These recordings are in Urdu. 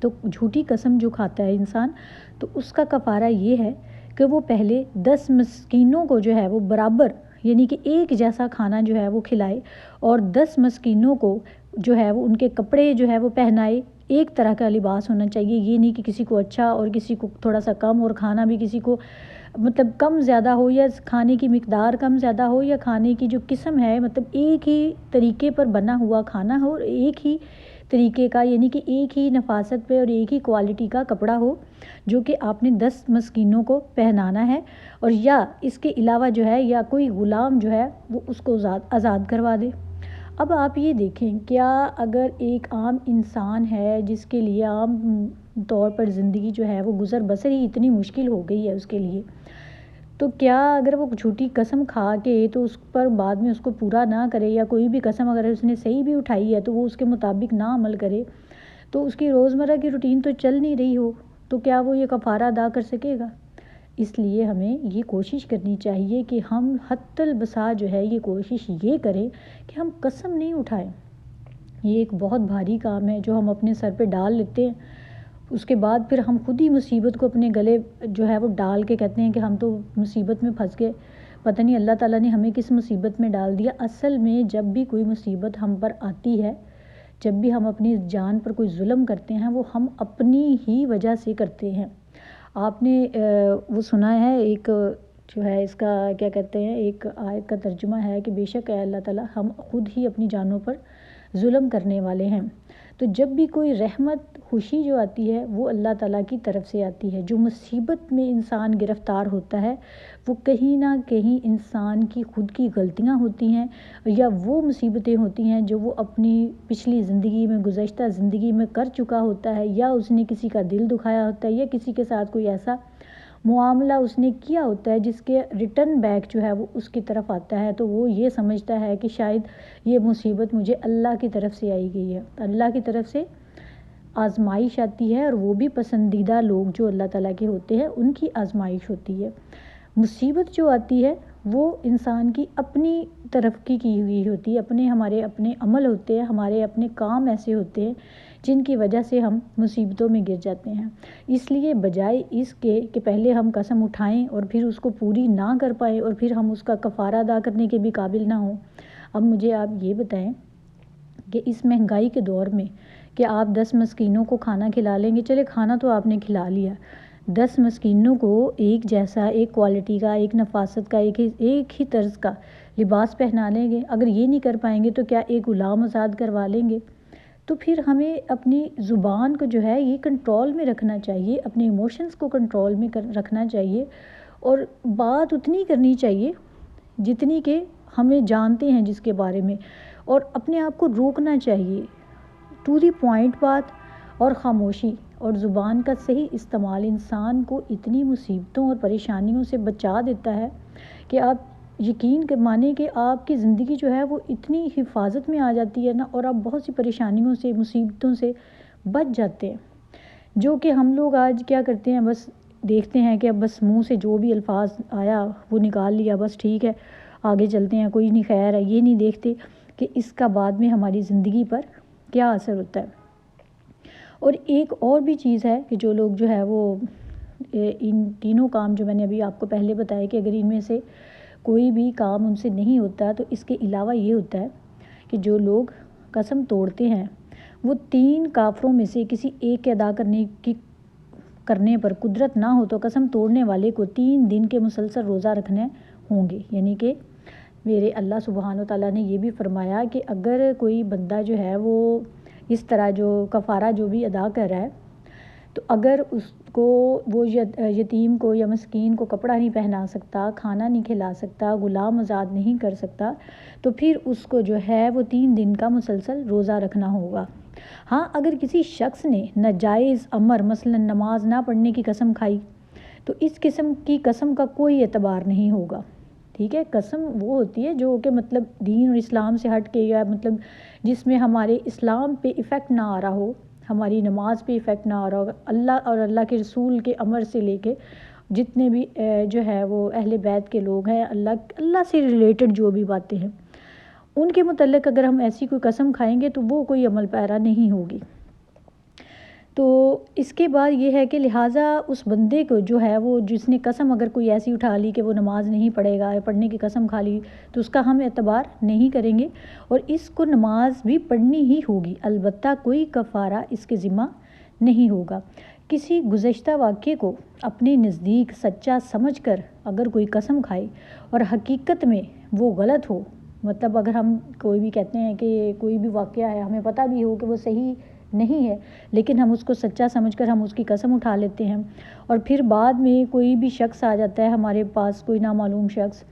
تو جھوٹی قسم جو کھاتا ہے انسان تو اس کا کفارہ یہ ہے کہ وہ پہلے 10 مسکینوں کو جو ہے وہ برابر یعنی کہ ایک جیسا کھانا جو ہے وہ کھلائے اور 10 مسکینوں کو جو ہے وہ ان کے کپڑے جو ہے وہ پہنائے، ایک طرح کا لباس ہونا چاہیے، یہ نہیں کہ کسی کو اچھا اور کسی کو تھوڑا سا کم، اور کھانا بھی کسی کو مطلب کم زیادہ ہو یا کھانے کی مقدار کم زیادہ ہو یا کھانے کی جو قسم ہے مطلب ایک ہی طریقے پر بنا ہوا کھانا ہو اور ایک ہی طریقے کا یعنی کہ ایک ہی نفاست پہ اور ایک ہی کوالٹی کا کپڑا ہو جو کہ آپ نے 10 مسکینوں کو پہنانا ہے، اور یا اس کے علاوہ جو ہے یا کوئی غلام جو ہے وہ اس کو آزاد کروا دے۔ اب آپ یہ دیکھیں کیا اگر ایک عام انسان ہے جس کے لیے عام طور پر زندگی جو ہے وہ گزر بسر ہی اتنی مشکل ہو گئی ہے اس کے لیے، تو کیا اگر وہ جھوٹی قسم کھا کے تو اس پر بعد میں اس کو پورا نہ کرے، یا کوئی بھی قسم اگر اس نے صحیح بھی اٹھائی ہے تو وہ اس کے مطابق نہ عمل کرے، تو اس کی روزمرہ کی روٹین تو چل نہیں رہی ہو، تو کیا وہ یہ کفارہ ادا کر سکے گا؟ اس لیے ہمیں یہ کوشش کرنی چاہیے کہ ہم حتی البسا جو ہے یہ کوشش یہ کریں کہ ہم قسم نہیں اٹھائیں۔ یہ ایک بہت بھاری کام ہے جو ہم اپنے سر پہ ڈال لیتے ہیں، اس کے بعد پھر ہم خود ہی مصیبت کو اپنے گلے جو ہے وہ ڈال کے کہتے ہیں کہ ہم تو مصیبت میں پھنس گئے، پتہ نہیں اللہ تعالیٰ نے ہمیں کس مصیبت میں ڈال دیا۔ اصل میں جب بھی کوئی مصیبت ہم پر آتی ہے، جب بھی ہم اپنی جان پر کوئی ظلم کرتے ہیں، وہ ہم اپنی ہی وجہ سے کرتے ہیں۔ آپ نے وہ سنا ہے ایک جو ہے اس کا کیا کہتے ہیں ایک آیت کا ترجمہ ہے کہ بے شک ہے اللہ تعالیٰ ہم خود ہی اپنی جانوں پر ظلم کرنے والے ہیں۔ تو جب بھی کوئی رحمت خوشی جو آتی ہے وہ اللہ تعالیٰ کی طرف سے آتی ہے۔ جو مصیبت میں انسان گرفتار ہوتا ہے وہ کہیں نہ کہیں انسان کی خود کی غلطیاں ہوتی ہیں، یا وہ مصیبتیں ہوتی ہیں جو وہ اپنی پچھلی زندگی میں گزشتہ زندگی میں کر چکا ہوتا ہے، یا اس نے کسی کا دل دکھایا ہوتا ہے، یا کسی کے ساتھ کوئی ایسا معاملہ اس نے کیا ہوتا ہے جس کے ریٹرن بیک جو ہے وہ اس کی طرف آتا ہے، تو وہ یہ سمجھتا ہے کہ شاید یہ مصیبت مجھے اللہ کی طرف سے آئی گئی ہے۔ اللہ کی طرف سے آزمائش آتی ہے، اور وہ بھی پسندیدہ لوگ جو اللہ تعالیٰ کے ہوتے ہیں ان کی آزمائش ہوتی ہے۔ مصیبت جو آتی ہے وہ انسان کی اپنی ترقی کی ہوئی ہوتی ہے، ہمارے اپنے عمل ہوتے ہیں، ہمارے اپنے کام ایسے ہوتے ہیں جن کی وجہ سے ہم مصیبتوں میں گر جاتے ہیں۔ اس لیے بجائے اس کے کہ پہلے ہم قسم اٹھائیں اور پھر اس کو پوری نہ کر پائیں اور پھر ہم اس کا کفارہ ادا کرنے کے بھی قابل نہ ہوں، اب مجھے آپ یہ بتائیں کہ اس مہنگائی کے دور میں کہ آپ 10 مسکینوں کو کھانا کھلا لیں گے، چلے کھانا تو آپ نے کھلا لیا، 10 مسکینوں کو ایک جیسا ایک کوالٹی کا ایک نفاست کا ایک ہی طرز کا لباس پہنا لیں گے؟ اگر یہ نہیں کر پائیں گے تو کیا ایک غلام آزاد کروا لیں گے؟ تو پھر ہمیں اپنی زبان کو جو ہے یہ کنٹرول میں رکھنا چاہیے، اپنے ایموشنز کو کنٹرول میں رکھنا چاہیے، اور بات اتنی کرنی چاہیے جتنی کہ ہمیں جانتے ہیں جس کے بارے میں، اور اپنے آپ کو روکنا چاہیے، ٹو دی پوائنٹ بات اور خاموشی اور زبان کا صحیح استعمال انسان کو اتنی مصیبتوں اور پریشانیوں سے بچا دیتا ہے کہ آپ یقین مانیں کہ آپ کی زندگی جو ہے وہ اتنی حفاظت میں آ جاتی ہے نا، اور آپ بہت سی پریشانیوں سے مصیبتوں سے بچ جاتے ہیں، جو کہ ہم لوگ آج کیا کرتے ہیں، بس دیکھتے ہیں کہ اب بس منہ سے جو بھی الفاظ آیا وہ نکال لیا، بس ٹھیک ہے آگے چلتے ہیں، کوئی نہیں خیر ہے، یہ نہیں دیکھتے کہ اس کا بعد میں ہماری زندگی پر کیا اثر ہوتا ہے۔ اور ایک اور بھی چیز ہے کہ جو لوگ جو ہے وہ ان تینوں کام جو میں نے ابھی آپ کو پہلے بتایا کہ اگر ان میں سے کوئی بھی کام ان سے نہیں ہوتا تو اس کے علاوہ یہ ہوتا ہے کہ جو لوگ قسم توڑتے ہیں وہ 3 کافروں میں سے کسی ایک کے ادا کرنے پر قدرت نہ ہو تو قسم توڑنے والے کو 3 دن کے مسلسل روزہ رکھنے ہوں گے۔ یعنی کہ میرے اللہ سبحانہ و تعالیٰ نے یہ بھی فرمایا کہ اگر کوئی بندہ جو ہے وہ اس طرح جو کفارہ جو بھی ادا کر رہا ہے، تو اگر اس کو وہ یتیم کو یا مسکین کو کپڑا نہیں پہنا سکتا، کھانا نہیں کھلا سکتا، غلام آزاد نہیں کر سکتا، تو پھر اس کو جو ہے وہ 3 دن کا مسلسل روزہ رکھنا ہوگا۔ ہاں اگر کسی شخص نے ناجائز امر مثلا نماز نہ پڑھنے کی قسم کھائی تو اس قسم کی قسم کا کوئی اعتبار نہیں ہوگا، ٹھیک ہے۔ قسم وہ ہوتی ہے جو کہ مطلب دین اور اسلام سے ہٹ کے، یا مطلب جس میں ہمارے اسلام پہ ایفیکٹ نہ آ رہا ہو، ہماری نماز پہ ایفیکٹ نہ آ رہا ہوگا، اللہ اور اللہ کے رسول کے امر سے لے کے جتنے بھی جو ہے وہ اہل بیت کے لوگ ہیں، اللہ سے ریلیٹڈ جو بھی باتیں ہیں ان کے متعلق اگر ہم ایسی کوئی قسم کھائیں گے تو وہ کوئی عمل پیرا نہیں ہوگی۔ تو اس کے بعد یہ ہے کہ لہٰذا اس بندے کو جو ہے وہ جس نے قسم اگر کوئی ایسی اٹھا لی کہ وہ نماز نہیں پڑھے گا یا پڑھنے کی قسم کھا لی تو اس کا ہم اعتبار نہیں کریں گے، اور اس کو نماز بھی پڑھنی ہی ہوگی، البتہ کوئی کفارہ اس کے ذمہ نہیں ہوگا۔ کسی گزشتہ واقعے کو اپنے نزدیک سچا سمجھ کر اگر کوئی قسم کھائے اور حقیقت میں وہ غلط ہو، مطلب اگر ہم کوئی بھی کہتے ہیں کہ کوئی بھی واقعہ ہے ہمیں پتہ بھی ہو کہ وہ صحیح نہیں ہے، لیکن ہم اس کو سچا سمجھ کر ہم اس کی قسم اٹھا لیتے ہیں، اور پھر بعد میں کوئی بھی شخص آ جاتا ہے ہمارے پاس، کوئی نامعلوم شخص،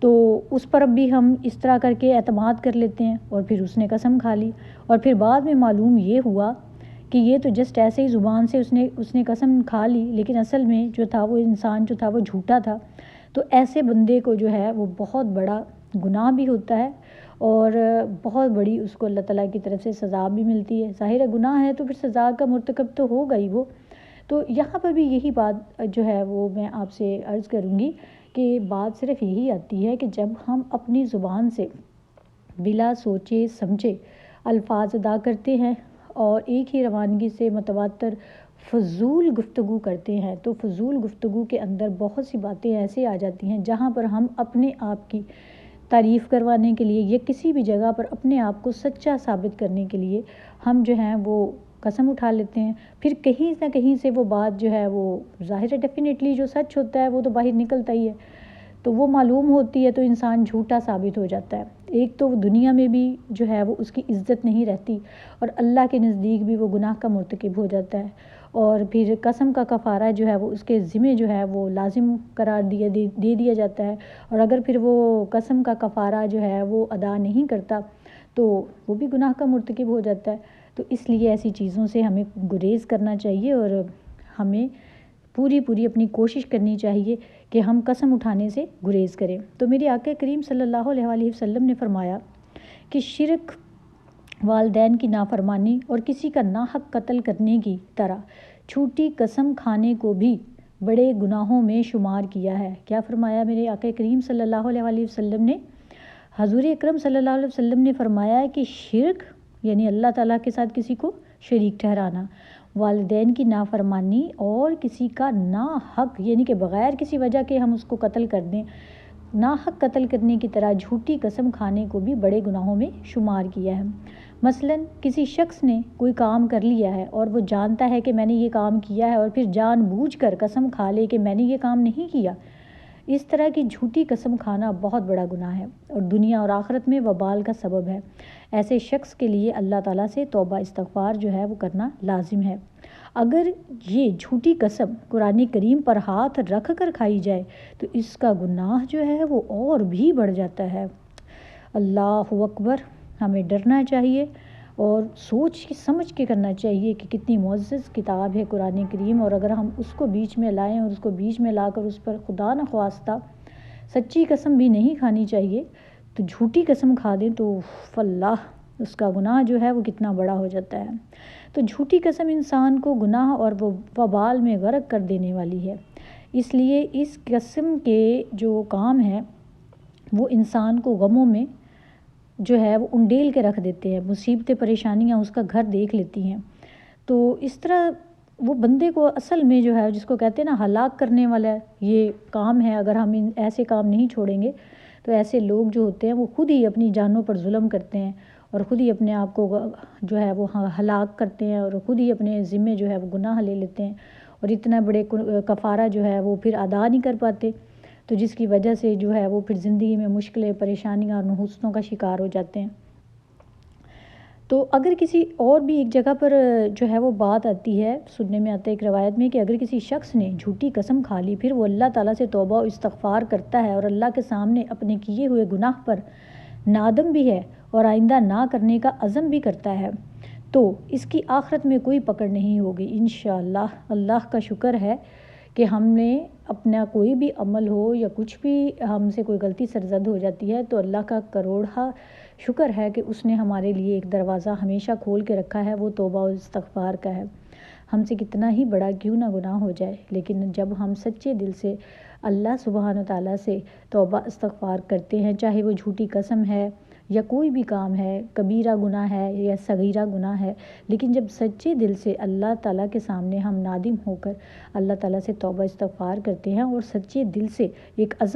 تو اس پر اب بھی ہم اس طرح کر کے اعتماد کر لیتے ہیں، اور پھر اس نے قسم کھا لی، اور پھر بعد میں معلوم یہ ہوا کہ یہ تو جسٹ ایسے ہی زبان سے اس نے قسم کھا لی، لیکن اصل میں جو تھا وہ انسان جو تھا وہ جھوٹا تھا۔ تو ایسے بندے کو جو ہے وہ بہت بڑا گناہ بھی ہوتا ہے، اور بہت بڑی اس کو اللہ تعالیٰ کی طرف سے سزا بھی ملتی ہے۔ ظاہر ہے گناہ ہے تو پھر سزا کا مرتکب تو ہوگا ہی وہ۔ تو یہاں پر بھی یہی بات جو ہے وہ میں آپ سے عرض کروں گی کہ بات صرف یہی آتی ہے کہ جب ہم اپنی زبان سے بلا سوچے سمجھے الفاظ ادا کرتے ہیں اور ایک ہی روانگی سے متواتر فضول گفتگو کرتے ہیں، تو فضول گفتگو کے اندر بہت سی باتیں ایسے آ جاتی ہیں جہاں پر ہم اپنے آپ کی تعریف کروانے کے لیے یا کسی بھی جگہ پر اپنے آپ کو سچا ثابت کرنے کے لیے ہم جو ہیں وہ قسم اٹھا لیتے ہیں، پھر کہیں نہ کہیں سے وہ بات جو ہے وہ ظاہر ہے ڈیفینیٹلی جو سچ ہوتا ہے وہ تو باہر نکلتا ہی ہے، تو وہ معلوم ہوتی ہے تو انسان جھوٹا ثابت ہو جاتا ہے۔ ایک تو دنیا میں بھی جو ہے وہ اس کی عزت نہیں رہتی، اور اللہ کے نزدیک بھی وہ گناہ کا مرتکب ہو جاتا ہے، اور پھر قسم کا کفارہ جو ہے وہ اس کے ذمہ جو ہے وہ لازم قرار دے دیا جاتا ہے، اور اگر پھر وہ قسم کا کفارہ جو ہے وہ ادا نہیں کرتا تو وہ بھی گناہ کا مرتکب ہو جاتا ہے۔ تو اس لیے ایسی چیزوں سے ہمیں گریز کرنا چاہیے، اور ہمیں پوری اپنی کوشش کرنی چاہیے کہ ہم قسم اٹھانے سے گریز کریں۔ تو میرے آقا کریم صلی اللہ علیہ وآلہ وسلم نے فرمایا کہ شرک، والدین کی نافرمانی اور کسی کا ناحق قتل کرنے کی طرح چھوٹی قسم کھانے کو بھی بڑے گناہوں میں شمار کیا ہے۔ کیا فرمایا میرے آقا کریم صلی اللہ علیہ وآلہ وسلم نے؟ حضور اکرم صلی اللہ علیہ وسلم نے فرمایا کہ شرک یعنی اللہ تعالیٰ کے ساتھ کسی کو شریک ٹھہرانا، والدین کی نافرمانی اور کسی کا ناحق یعنی کہ بغیر کسی وجہ کے ہم اس کو قتل کر دیں، ناحق قتل کرنے کی طرح جھوٹی قسم کھانے کو بھی بڑے گناہوں میں شمار کیا ہے۔ مثلاً کسی شخص نے کوئی کام کر لیا ہے اور وہ جانتا ہے کہ میں نے یہ کام کیا ہے، اور پھر جان بوجھ کر قسم کھا لے کہ میں نے یہ کام نہیں کیا، اس طرح کی جھوٹی قسم کھانا بہت بڑا گناہ ہے اور دنیا اور آخرت میں وبال کا سبب ہے۔ ایسے شخص کے لیے اللہ تعالیٰ سے توبہ استغفار جو ہے وہ کرنا لازم ہے۔ اگر یہ جھوٹی قسم قرآن کریم پر ہاتھ رکھ کر کھائی جائے تو اس کا گناہ جو ہے وہ اور بھی بڑھ جاتا ہے۔ اللہ اکبر! ہمیں ڈرنا چاہیے اور سوچ سمجھ کے کرنا چاہیے کہ کتنی معزز کتاب ہے قرآن کریم، اور اگر ہم اس کو بیچ میں لائیں اور اس کو بیچ میں لا کر اس پر خدا نخواستہ سچی قسم بھی نہیں کھانی چاہیے تو جھوٹی قسم کھا دیں تو فاللہ اس کا گناہ جو ہے وہ کتنا بڑا ہو جاتا ہے۔ تو جھوٹی قسم انسان کو گناہ اور وبال میں غرق کر دینے والی ہے، اس لیے اس قسم کے جو کام ہیں وہ انسان کو غموں میں جو ہے وہ انڈیل کے رکھ دیتے ہیں، مصیبتیں پریشانیاں اس کا گھر دیکھ لیتی ہیں۔ تو اس طرح وہ بندے کو اصل میں جو ہے جس کو کہتے ہیں نا ہلاک کرنے والا یہ کام ہے، اگر ہم ایسے کام نہیں چھوڑیں گے تو ایسے لوگ جو ہوتے ہیں وہ خود ہی اپنی جانوں پر ظلم کرتے ہیں اور خود ہی اپنے آپ کو جو ہے وہ ہلاک کرتے ہیں، اور خود ہی اپنے ذمے جو ہے وہ گناہ لے لیتے ہیں، اور اتنا بڑے کفارہ جو ہے وہ پھر ادا نہیں کر پاتے، تو جس کی وجہ سے جو ہے وہ پھر زندگی میں مشکلیں پریشانیاں اور نحوستوں کا شکار ہو جاتے ہیں۔ تو اگر کسی اور بھی ایک جگہ پر جو ہے وہ بات آتی ہے، سننے میں آتا ہے ایک روایت میں کہ اگر کسی شخص نے جھوٹی قسم کھا لی پھر وہ اللہ تعالیٰ سے توبہ و استغفار کرتا ہے اور اللہ کے سامنے اپنے کیے ہوئے گناہ پر نادم بھی ہے اور آئندہ نہ کرنے کا عزم بھی کرتا ہے تو اس کی آخرت میں کوئی پکڑ نہیں ہوگی انشاءاللہ۔ اللہ کا شکر ہے کہ ہم نے اپنا کوئی بھی عمل ہو یا کچھ بھی ہم سے کوئی غلطی سرزد ہو جاتی ہے تو اللہ کا کروڑہ شکر ہے کہ اس نے ہمارے لیے ایک دروازہ ہمیشہ کھول کے رکھا ہے، وہ توبہ و استغفار کا ہے۔ ہم سے کتنا ہی بڑا کیوں نہ گناہ ہو جائے، لیکن جب ہم سچے دل سے اللہ سبحانہ تعالیٰ سے توبہ استغفار کرتے ہیں، چاہے وہ جھوٹی قسم ہے یا کوئی بھی کام ہے، کبیرہ گناہ ہے یا صغیرہ گناہ ہے، لیکن جب سچے دل سے اللہ تعالیٰ کے سامنے ہم نادم ہو کر اللہ تعالیٰ سے توبہ استغفار کرتے ہیں اور سچے دل سے ایک عزم